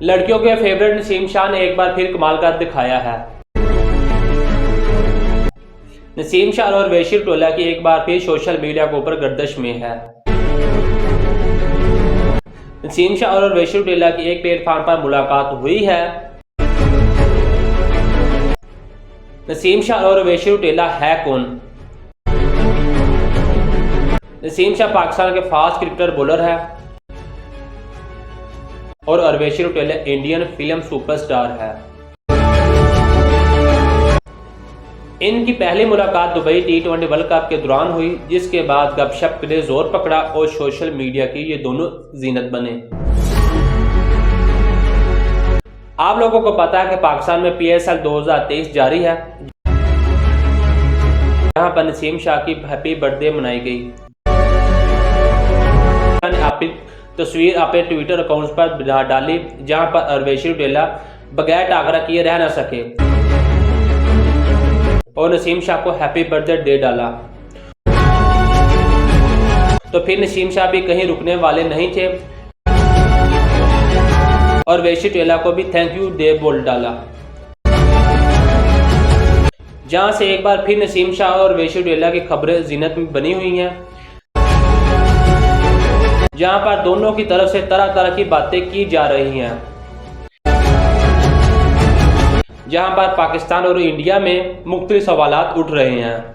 लड़कियों के फेवरेट नसीम शाह ने एक बार फिर कमाल का दिखाया है। नसीम शाह और वैशी टोला की एक बार फिर सोशल मीडिया के ऊपर गर्दिश में है। नसीम शाह और वैशी टोला की एक प्लेटफॉर्म पर मुलाकात हुई है। नसीम शाह और वैशी टोला है कौन? नसीम शाह पाकिस्तान के फास्ट क्रिकेटर बॉलर है और अरवेशी टोला इंडियन फिल्म सुपरस्टार है। इनकी पहली मुलाकात दुबई T20 वर्ल्ड कप के दौरान हुई, जिसके बाद गपशप के लिए जोर पकड़ा और सोशल मीडिया की ये दोनों जीनत बने। आप लोगों को पता है कि पाकिस्तान में PSL 2023 जारी है, जहां पर नसीम शाह की हैप्पी बर्थडे मनाई गई। अपनी तस्वीर अपने ट्विटर अकाउंट पर डाली, जहां पर अरवेशी टोला बगैर टाकरा किए रह न सके और नसीम शाह को हैप्पी बर्थडे डे डाला। तो फिर नसीम शाह भी कहीं रुकने वाले नहीं थे और वैशी टोला को भी थैंक यू डे बोल डाला, जहां से एक बार फिर नसीम शाह और वैशी टोला की खबरें जीनत में बनी हुई हैं, जहां पर दोनों की तरफ से तरह तरह की बातें की जा रही हैं, जहां पर पाकिस्तान और इंडिया में मुख्तलिफ सवालात उठ रहे हैं।